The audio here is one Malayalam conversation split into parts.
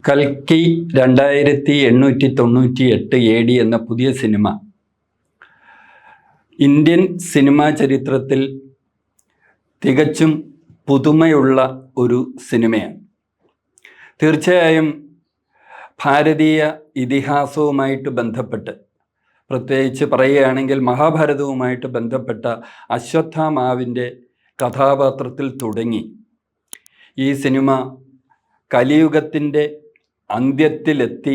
കൽക്കി 2898 AD എന്ന പുതിയ സിനിമ ഇന്ത്യൻ സിനിമാ ചരിത്രത്തിൽ തികച്ചും പുതുമയുള്ള ഒരു സിനിമയാണ്. തീർച്ചയായും ഭാരതീയ ഇതിഹാസവുമായിട്ട് ബന്ധപ്പെട്ട്, പ്രത്യേകിച്ച് പറയുകയാണെങ്കിൽ മഹാഭാരതവുമായിട്ട് ബന്ധപ്പെട്ട അശ്വത്ഥാമാവിൻ്റെ കഥാപാത്രത്തിൽ തുടങ്ങി ഈ സിനിമ കലിയുഗത്തിൻ്റെ അന്ത്യത്തിലെത്തി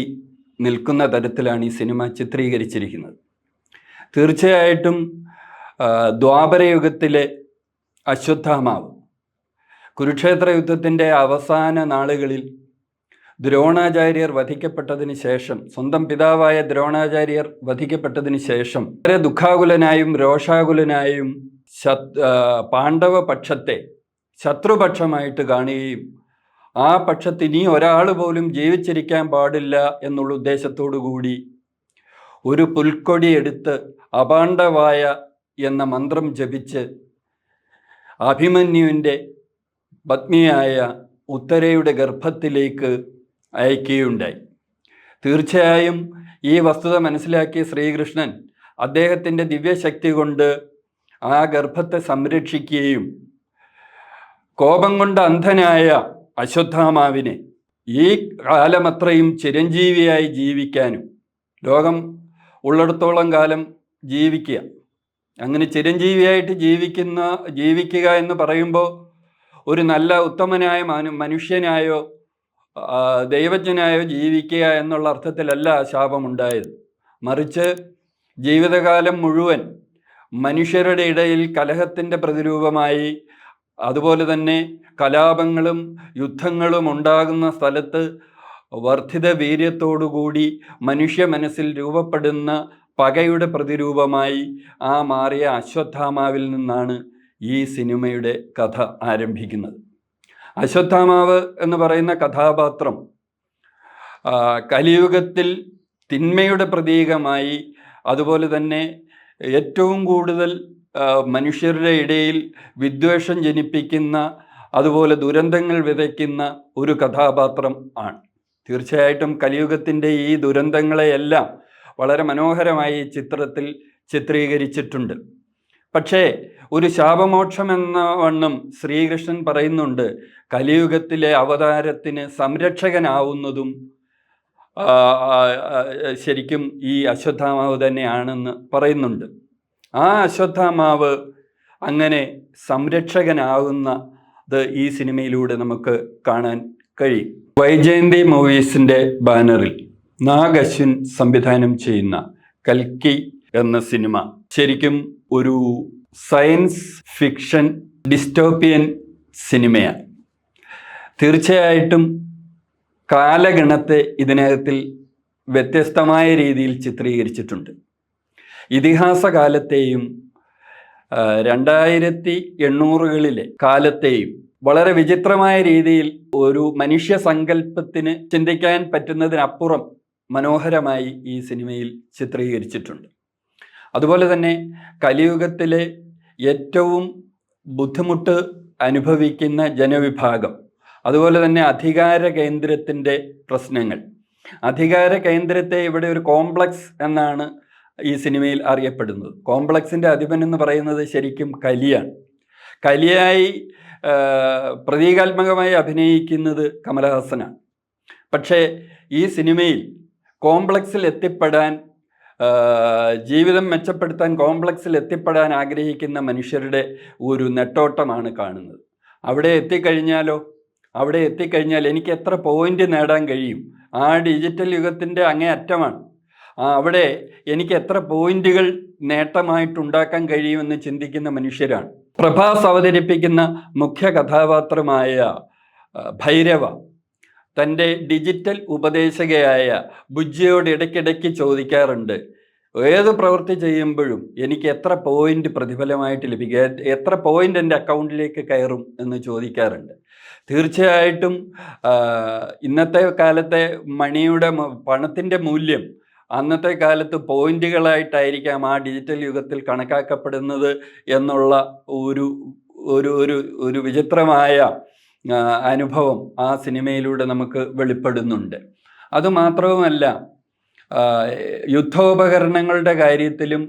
നിൽക്കുന്ന തരത്തിലാണ് ഈ സിനിമ ചിത്രീകരിച്ചിരിക്കുന്നത്. തീർച്ചയായിട്ടും ദ്വാപരയുഗത്തിലെ അശ്വത്ഥാമാവ് കുരുക്ഷേത്ര യുദ്ധത്തിൻ്റെ അവസാന നാളുകളിൽ ദ്രോണാചാര്യർ വധിക്കപ്പെട്ടതിന് ശേഷം, സ്വന്തം പിതാവായ ദ്രോണാചാര്യർ വധിക്കപ്പെട്ടതിന് ശേഷം വളരെ ദുഃഖാകുലനായും രോഷാകുലനായും പാണ്ഡവ പക്ഷത്തെ ശത്രുപക്ഷമായിട്ട് കാണുകയും ആ പക്ഷത്ത് ഇനി ഒരാൾ പോലും ജീവിച്ചിരിക്കാൻ പാടില്ല എന്നുള്ള ഉദ്ദേശത്തോടു കൂടി ഒരു പുൽക്കൊടി എടുത്ത് അപാണ്ഡവായ എന്ന മന്ത്രം ജപിച്ച് അഭിമന്യുവിൻ്റെ പത്നിയായ ഉത്തരയുടെ ഗർഭത്തിലേക്ക് അയക്കുകയുണ്ടായി. തീർച്ചയായും ഈ വസ്തുത മനസ്സിലാക്കിയ ശ്രീകൃഷ്ണൻ അദ്ദേഹത്തിൻ്റെ ദിവ്യശക്തി കൊണ്ട് ആ ഗർഭത്തെ സംരക്ഷിക്കുകയും കോപം കൊണ്ട് അന്ധനായ അശ്വത്ഥാമാവിനെ ഈ കാലമത്രയും ചിരഞ്ജീവിയായി ജീവിക്കാനും, ലോകം ഉള്ളിടത്തോളം കാലം ജീവിക്കുക, അങ്ങനെ ചിരഞ്ജീവിയായിട്ട് ജീവിക്കുക എന്ന് പറയുമ്പോൾ ഒരു നല്ല ഉത്തമനായ മനുഷ്യനായോ ദൈവജ്ഞനായോ ജീവിക്കുക എന്നുള്ള അർത്ഥത്തിലല്ല ശാപമുണ്ടായത്. മറിച്ച് ജീവിതകാലം മുഴുവൻ മനുഷ്യരുടെ ഇടയിൽ കലഹത്തിൻ്റെ പ്രതിരൂപമായി, അതുപോലെ തന്നെ കലാപങ്ങളും യുദ്ധങ്ങളും ഉണ്ടാകുന്ന സ്ഥലത്ത് വർദ്ധിത വീര്യത്തോടുകൂടി മനുഷ്യ മനസ്സിൽ രൂപപ്പെടുന്ന പകയുടെ പ്രതിരൂപമായി ആ മാറിയ അശ്വത്ഥാമാവിൽ നിന്നാണ് ഈ സിനിമയുടെ കഥ ആരംഭിക്കുന്നത്. അശ്വത്ഥാമാവ് എന്ന് പറയുന്ന കഥാപാത്രം കലിയുഗത്തിൽ തിന്മയുടെ പ്രതീകമായി, അതുപോലെ തന്നെ ഏറ്റവും കൂടുതൽ മനുഷ്യരുടെ ഇടയിൽ വിദ്വേഷം ജനിപ്പിക്കുന്ന, അതുപോലെ ദുരന്തങ്ങൾ വിതയ്ക്കുന്ന ഒരു കഥാപാത്രം ആണ്. തീർച്ചയായിട്ടും കലിയുഗത്തിൻ്റെ ഈ ദുരന്തങ്ങളെയെല്ലാം വളരെ മനോഹരമായി ചിത്രത്തിൽ ചിത്രീകരിച്ചിട്ടുണ്ട്. പക്ഷേ ഒരു ശാപമോക്ഷം എന്ന വണ്ണം ശ്രീകൃഷ്ണൻ പറയുന്നുണ്ട്, കലിയുഗത്തിലെ അവതാരത്തിന് സംരക്ഷകനാവുന്നതും ശരിക്കും ഈ അശ്വത്ഥാമാവ് തന്നെയാണെന്ന് പറയുന്നുണ്ട്. ആ അശ്വത്ഥാമാവ് അങ്ങനെ സംരക്ഷകനാകുന്നത് ഈ സിനിമയിലൂടെ നമുക്ക് കാണാൻ കഴിയും. വൈജയന്തി മൂവീസിൻ്റെ ബാനറിൽ നാഗ് അശ്വിൻ സംവിധാനം ചെയ്യുന്ന കൽക്കി എന്ന സിനിമ ശരിക്കും ഒരു സയൻസ് ഫിക്ഷൻ ഡിസ്റ്റോപ്പിയൻ സിനിമയാണ്. തീർച്ചയായിട്ടും കാലഗണത്തെ ഇതിനകത്തിൽ വ്യത്യസ്തമായ രീതിയിൽ ചിത്രീകരിച്ചിട്ടുണ്ട്. ഇതിഹാസ കാലത്തെയും 2800കളിലെ കാലത്തെയും വളരെ വിചിത്രമായ രീതിയിൽ ഒരു മനുഷ്യ സങ്കല്പത്തിന് ചിന്തിക്കാൻ പറ്റുന്നതിനപ്പുറം മനോഹരമായി ഈ സിനിമയിൽ ചിത്രീകരിച്ചിട്ടുണ്ട്. അതുപോലെ തന്നെ കലിയുഗത്തിലെ ഏറ്റവും ബുദ്ധിമുട്ട് അനുഭവിക്കുന്ന ജനവിഭാഗം, അതുപോലെ തന്നെ അധികാര കേന്ദ്രത്തിൻ്റെ പ്രശ്നങ്ങൾ. അധികാര കേന്ദ്രത്തെ ഇവിടെ ഒരു കോംപ്ലക്സ് എന്നാണ് ഈ സിനിമയിൽ അറിയപ്പെടുന്നത്. കോംപ്ലക്സിൻ്റെ അധിപൻ എന്ന് പറയുന്നത് ശരിക്കും കലിയാണ്. കലിയായി പ്രതീകാത്മകമായി അഭിനയിക്കുന്നത് കമലഹാസനാണ്. പക്ഷേ ഈ സിനിമയിൽ കോംപ്ലക്സിൽ എത്തിപ്പെടാൻ, ജീവിതം മെച്ചപ്പെടുത്താൻ കോംപ്ലക്സിൽ എത്തിപ്പെടാൻ ആഗ്രഹിക്കുന്ന മനുഷ്യരുടെ ഒരു നെട്ടോട്ടമാണ് കാണുന്നത്. അവിടെ എത്തിക്കഴിഞ്ഞാൽ എനിക്ക് എത്ര പോയിന്റ് നേടാൻ കഴിയും? ആ ഡിജിറ്റൽ യുഗത്തിൻ്റെ അങ്ങേ അറ്റമാണ്. അവിടെ എനിക്ക് എത്ര പോയിന്റുകൾ നേട്ടമായിട്ടുണ്ടാക്കാൻ കഴിയുമെന്ന് ചിന്തിക്കുന്ന മനുഷ്യരാണ്. പ്രഭാസ് അവതരിപ്പിക്കുന്ന മുഖ്യ കഥാപാത്രമായ ഭൈരവ തൻ്റെ ഡിജിറ്റൽ ഉപദേശകയായ ബുജ്ജിയോട് ഇടയ്ക്കിടയ്ക്ക് ചോദിക്കാറുണ്ട്, ഏത് പ്രവൃത്തി ചെയ്യുമ്പോഴും എനിക്ക് എത്ര പോയിന്റ് പ്രതിഫലമായിട്ട് ലഭിക്കുക, എത്ര പോയിന്റ് എൻ്റെ അക്കൗണ്ടിലേക്ക് കയറും എന്ന് ചോദിക്കാറുണ്ട്. തീർച്ചയായിട്ടും ഇന്നത്തെ കാലത്തെ പണത്തിൻ്റെ മൂല്യം അന്നത്തെ കാലത്ത് പോയിന്റുകളായിട്ടായിരിക്കാം ആ ഡിജിറ്റൽ യുഗത്തിൽ കണക്കാക്കപ്പെടുന്നത് എന്നുള്ള ഒരു ഒരു ഒരു വിചിത്രമായ അനുഭവം ആ സിനിമയിലൂടെ നമുക്ക് വെളിപ്പെടുന്നുണ്ട്. അതുമാത്രവുമല്ല, യുദ്ധോപകരണങ്ങളുടെ കാര്യത്തിലും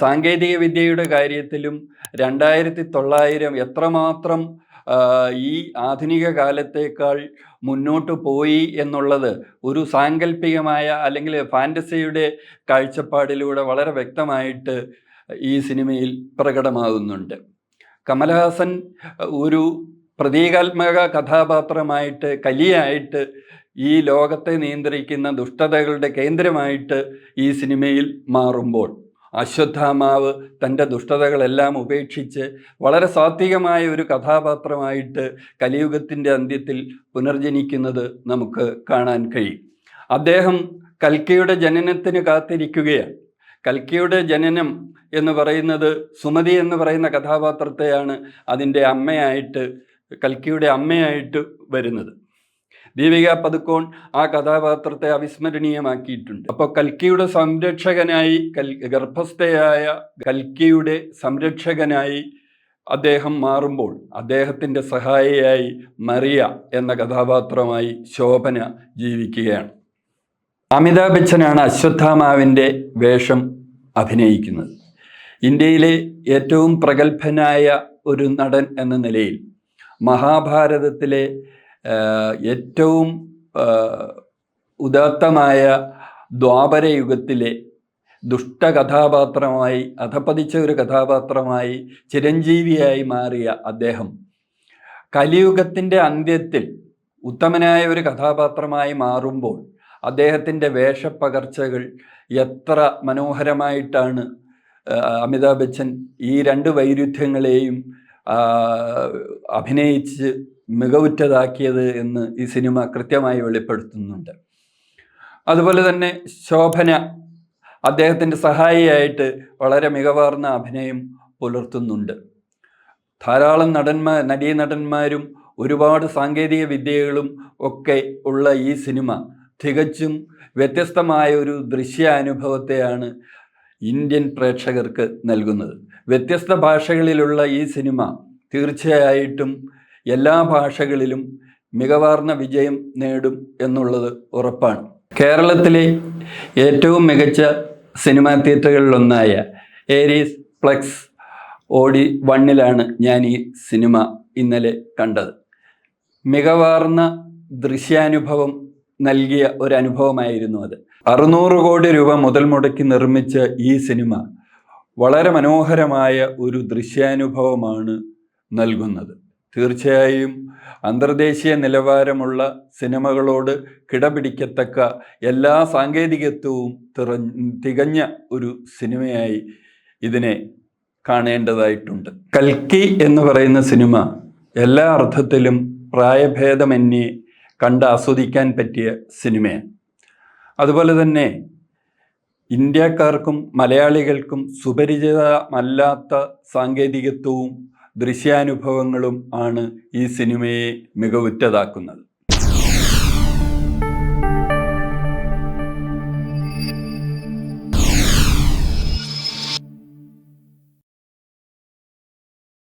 സാങ്കേതിക വിദ്യയുടെ കാര്യത്തിലും 2900 എത്രമാത്രം ഈ ആധുനിക കാലത്തേക്കാൾ മുന്നോട്ട് പോയി എന്നുള്ളത് ഒരു സാങ്കല്പികമായ അല്ലെങ്കിൽ ഫാൻറ്റസിയുടെ കാഴ്ചപ്പാടിലൂടെ വളരെ വ്യക്തമായിട്ട് ഈ സിനിമയിൽ പ്രകടമാകുന്നുണ്ട്. കമലഹാസൻ ഒരു പ്രതീകാത്മക കഥാപാത്രമായിട്ട്, കലിയായിട്ട്, ഈ ലോകത്തെ നിയന്ത്രിക്കുന്ന ദുഷ്ടതകളുടെ കേന്ദ്രമായിട്ട് ഈ സിനിമയിൽ മാറുമ്പോൾ അശ്വത്ഥാമാവ് തൻ്റെ ദുഷ്ടതകളെല്ലാം ഉപേക്ഷിച്ച് വളരെ സാത്വികമായ ഒരു കഥാപാത്രമായിട്ട് കലിയുഗത്തിൻ്റെ അന്ത്യത്തിൽ പുനർജനിക്കുന്നത് നമുക്ക് കാണാൻ കഴിയും. അദ്ദേഹം കൽക്കിയുടെ ജനനത്തിന് കാത്തിരിക്കുകയാണ്. കൽക്കിയുടെ ജനനം എന്ന് പറയുന്നത് സുമതി എന്ന് പറയുന്ന കഥാപാത്രത്തെയാണ് അതിൻ്റെ അമ്മയായിട്ട്, കൽക്കിയുടെ അമ്മയായിട്ട് വരുന്നത്. ദീപിക പദുക്കോൺ ആ കഥാപാത്രത്തെ അവിസ്മരണീയമാക്കിയിട്ടുണ്ട്. അപ്പോൾ കൽക്കിയുടെ സംരക്ഷകനായി, ഗർഭസ്ഥയായ കൽക്കിയുടെ സംരക്ഷകനായി അദ്ദേഹം മാറുമ്പോൾ അദ്ദേഹത്തിൻ്റെ സഹായിയായി മറിയ എന്ന കഥാപാത്രമായി ശോഭന ജീവിക്കുകയാണ്. അമിതാഭ് ബച്ചനാണ് അശ്വത്ഥാമാവിൻ്റെ വേഷം അഭിനയിക്കുന്നത്. ഇന്ത്യയിലെ ഏറ്റവും പ്രഗത്ഭനായ ഒരു നടൻ എന്ന നിലയിൽ മഹാഭാരതത്തിലെ ഏറ്റവും ഉദാത്തമായ ദ്വാപരയുഗത്തിലെ ദുഷ്ടകഥാപാത്രമായി, അധപ്പതിച്ച ഒരു കഥാപാത്രമായി, ചിരഞ്ജീവിയായി മാറിയ അദ്ദേഹം കലിയുഗത്തിൻ്റെ അന്ത്യത്തിൽ ഉത്തമനായ ഒരു കഥാപാത്രമായി മാറുമ്പോൾ അദ്ദേഹത്തിൻ്റെ വേഷപ്പകർച്ചകൾ എത്ര മനോഹരമായിട്ടാണ് അമിതാഭ് ബച്ചൻ ഈ രണ്ട് വൈരുദ്ധ്യങ്ങളെയും അഭിനയിച്ച് മികവുറ്റതാക്കിയത് എന്ന് ഈ സിനിമ കൃത്യമായി വെളിപ്പെടുത്തുന്നുണ്ട്. അതുപോലെ തന്നെ ശോഭന അദ്ദേഹത്തിൻ്റെ സഹായിയായിട്ട് വളരെ മികവാർന്ന അഭിനയം പുലർത്തുന്നുണ്ട്. ധാരാളം നടീനടന്മാരും ഒരുപാട് സാങ്കേതിക വിദ്യകളും ഒക്കെ ഉള്ള ഈ സിനിമ തികച്ചും വ്യത്യസ്തമായ ഒരു ദൃശ്യാനുഭവത്തെയാണ് ഇന്ത്യൻ പ്രേക്ഷകർക്ക് നൽകുന്നത്. വ്യത്യസ്ത ഭാഷകളിലുള്ള ഈ സിനിമ തീർച്ചയായിട്ടും എല്ലാ ഭാഷകളിലും മികവാർന്ന വിജയം നേടും എന്നുള്ളത് ഉറപ്പാണ്. കേരളത്തിലെ ഏറ്റവും മികച്ച സിനിമാ തിയേറ്ററുകളിലൊന്നായ ഏരീസ് പ്ലക്സ് ഓഡി 1-ലാണ് ഞാൻ ഈ സിനിമ ഇന്നലെ കണ്ടത്. മികവാർന്ന ദൃശ്യാനുഭവം നൽകിയ ഒരനുഭവമായിരുന്നു അത്. 600 കോടി രൂപ മുതൽ മുടക്കി നിർമ്മിച്ച ഈ സിനിമ വളരെ മനോഹരമായ ഒരു ദൃശ്യാനുഭവമാണ് നൽകുന്നത്. തീർച്ചയായും അന്തർദേശീയ നിലവാരമുള്ള സിനിമകളോട് കിടപിടിക്കത്തക്ക എല്ലാ സാങ്കേതികത്വവും തികഞ്ഞ ഒരു സിനിമയായി ഇതിനെ കാണേണ്ടതായിട്ടുണ്ട്. കൽക്കി എന്ന് പറയുന്ന സിനിമ എല്ലാ അർത്ഥത്തിലും പ്രായഭേദമന്യേ കണ്ട് ആസ്വദിക്കാൻ പറ്റിയ സിനിമയാണ്. അതുപോലെ തന്നെ ഇന്ത്യക്കാർക്കും മലയാളികൾക്കും സുപരിചിതമല്ലാത്ത സാങ്കേതികത്വവും ദൃശ്യാനുഭവങ്ങളും ആണ് ഈ സിനിമയെ മികവുറ്റതാക്കുന്നത്.